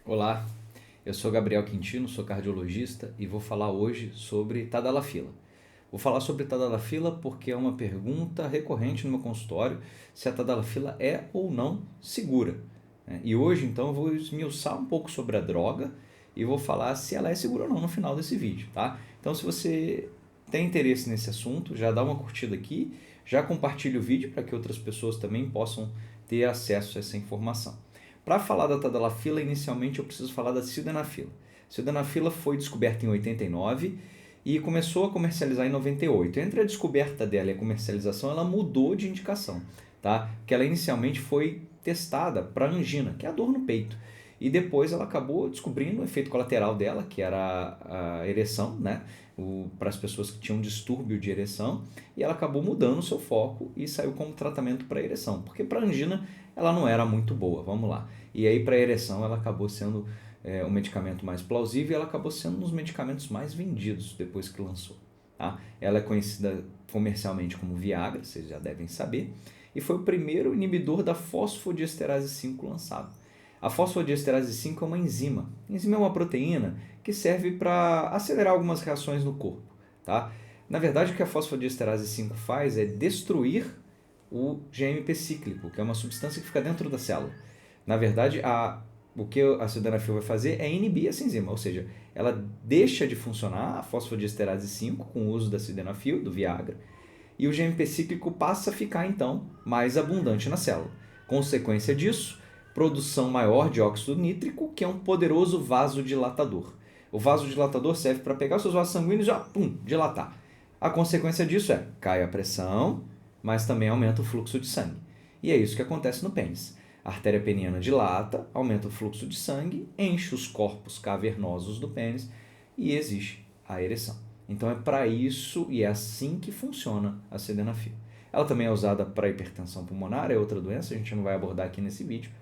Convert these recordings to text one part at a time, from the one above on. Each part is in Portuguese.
Olá, eu sou Gabriel Quintino, sou cardiologista e vou falar hoje sobre tadalafila. Vou falar sobre tadalafila porque é uma pergunta recorrente no meu consultório se a tadalafila é ou não segura, né? E hoje então eu vou esmiuçar um pouco sobre a droga e vou falar se ela é segura ou não no final desse vídeo, tá? Então se você tem interesse nesse assunto, já dá uma curtida aqui, já compartilha o vídeo para que outras pessoas também possam ter acesso a essa informação. Para falar da tadalafila, inicialmente eu preciso falar da sildenafila. Sildenafila foi descoberta em 89 e começou a comercializar em 98. Entre a descoberta dela e a comercialização, ela mudou de indicação, tá? Que ela inicialmente foi testada para angina, que é a dor no peito. E depois ela acabou descobrindo o efeito colateral dela, que era a ereção, né? Para as pessoas que tinham distúrbio de ereção, e ela acabou mudando o seu foco e saiu como tratamento para ereção, porque para angina ela não era muito boa, vamos lá. E aí para ereção ela acabou sendo um medicamento mais plausível e ela acabou sendo um dos medicamentos mais vendidos depois que lançou. Tá? Ela é conhecida comercialmente como Viagra, vocês já devem saber, e foi o primeiro inibidor da fosfodiesterase 5 lançado. A fosfodiesterase 5 é uma enzima. A enzima é uma proteína que serve para acelerar algumas reações no corpo. Tá? Na verdade, o que a fosfodiesterase 5 faz é destruir o GMP cíclico, que é uma substância que fica dentro da célula. Na verdade, o que a sildenafil vai fazer é inibir essa enzima, ou seja, ela deixa de funcionar a fosfodiesterase 5 com o uso da sildenafil, do Viagra, e o GMP cíclico passa a ficar então mais abundante na célula. Consequência disso, produção maior de óxido nítrico, que é um poderoso vasodilatador. O vasodilatador serve para pegar os seus vasos sanguíneos e já, dilatar. A consequência disso é cai a pressão, mas também aumenta o fluxo de sangue. E é isso que acontece no pênis. A artéria peniana dilata, aumenta o fluxo de sangue, enche os corpos cavernosos do pênis e existe a ereção. Então é para isso e é assim que funciona a sildenafil. Ela também é usada para hipertensão pulmonar, é outra doença, a gente não vai abordar aqui nesse vídeo.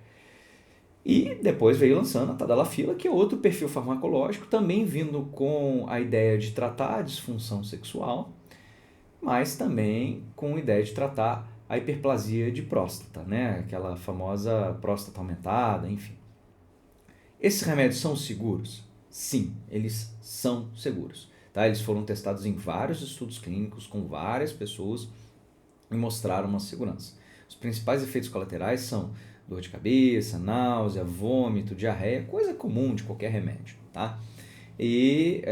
E depois veio lançando a tadalafila, que é outro perfil farmacológico, também vindo com a ideia de tratar a disfunção sexual, mas também com a ideia de tratar a hiperplasia de próstata, né? Aquela famosa próstata aumentada, enfim. Esses remédios são seguros? Sim, eles são seguros. Tá? Eles foram testados em vários estudos clínicos com várias pessoas e mostraram uma segurança. Os principais efeitos colaterais são dor de cabeça, náusea, vômito, diarreia, coisa comum de qualquer remédio. Tá? E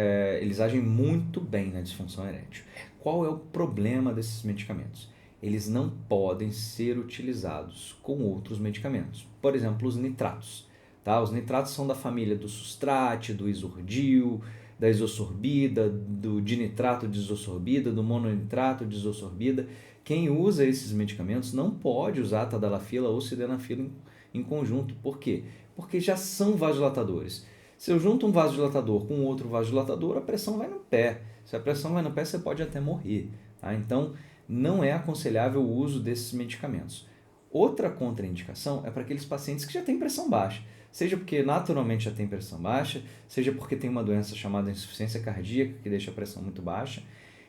eles agem muito bem na disfunção erétil. Qual é o problema desses medicamentos? Eles não podem ser utilizados com outros medicamentos. Por exemplo, os nitratos. Tá? Os nitratos são da família do sustrate, do isordil, da isosorbida, do dinitrato de isosorbida, do mononitrato de isosorbida. Quem usa esses medicamentos não pode usar tadalafila ou sildenafila em conjunto. Por quê? Porque já são vasodilatadores. Se eu junto um vasodilatador com outro vasodilatador, a pressão vai no pé. Se a pressão vai no pé, você pode até morrer. Tá? Então, não é aconselhável o uso desses medicamentos. Outra contraindicação é para aqueles pacientes que já têm pressão baixa. Seja porque naturalmente já tem pressão baixa, seja porque tem uma doença chamada insuficiência cardíaca que deixa a pressão muito baixa.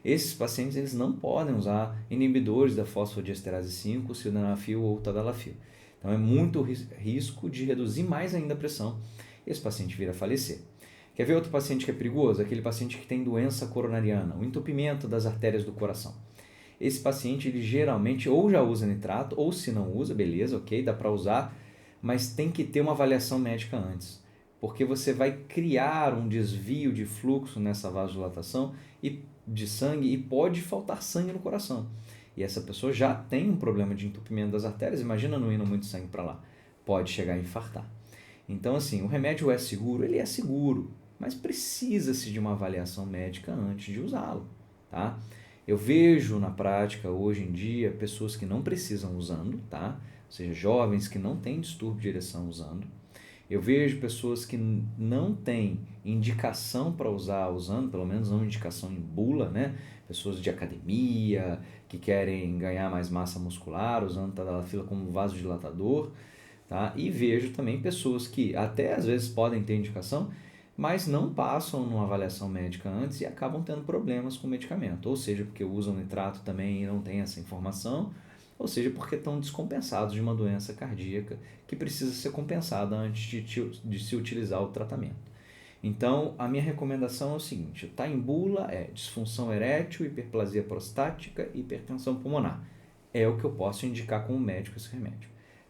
Esses pacientes eles não podem usar inibidores da fosfodiesterase 5, sildenafil ou tadalafil. Então é muito risco de reduzir mais ainda a pressão. Esse paciente vir a falecer. Quer ver outro paciente que é perigoso? Aquele paciente que tem doença coronariana, o entupimento das artérias do coração. Esse paciente ele geralmente ou já usa nitrato, ou se não usa, beleza, ok, dá para usar, mas tem que ter uma avaliação médica antes, porque você vai criar um desvio de fluxo nessa vasodilatação e de sangue e pode faltar sangue no coração. E essa pessoa já tem um problema de entupimento das artérias, imagina não indo muito sangue para lá, pode chegar a infartar. Então, assim, o remédio é seguro? Ele é seguro, mas precisa-se de uma avaliação médica antes de usá-lo, tá? Eu vejo na prática, hoje em dia, pessoas que não precisam usando, tá? Ou seja, jovens que não têm distúrbio de ereção usando. Eu vejo pessoas que não têm indicação para usar usando, pelo menos não indicação em bula, né? Pessoas de academia, que querem ganhar mais massa muscular, usando tadalafila como vasodilatador. Tá? E vejo também pessoas que até às vezes podem ter indicação, mas não passam numa avaliação médica antes e acabam tendo problemas com o medicamento. Ou seja, porque usam nitrato também e não tem essa informação, ou seja, porque estão descompensados de uma doença cardíaca que precisa ser compensada antes de se utilizar o tratamento. Então, a minha recomendação é o seguinte: está em bula é disfunção erétil, hiperplasia prostática e hipertensão pulmonar. É o que eu posso indicar como médico esse remédio.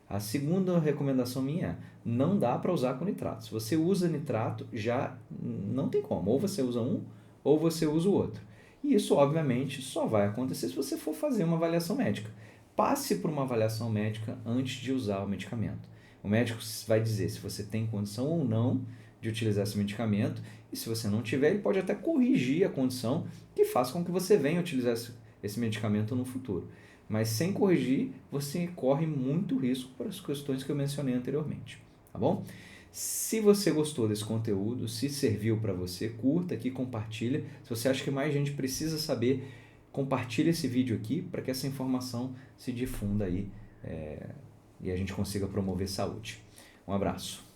A segunda recomendação minha é: não dá para usar com nitrato. Se você usa nitrato, já não tem como. Ou você usa um, ou você usa o outro. E isso, obviamente, só vai acontecer se você for fazer uma avaliação médica. Passe por uma avaliação médica antes de usar o medicamento. O médico vai dizer se você tem condição ou não de utilizar esse medicamento, e se você não tiver, ele pode até corrigir a condição que faça com que você venha utilizar esse medicamento no futuro. Mas sem corrigir, você corre muito risco para as questões que eu mencionei anteriormente, tá bom? Se você gostou desse conteúdo, se serviu para você, curta aqui, compartilha. Se você acha que mais gente precisa saber, compartilha esse vídeo aqui para que essa informação se difunda aí e a gente consiga promover saúde. Um abraço.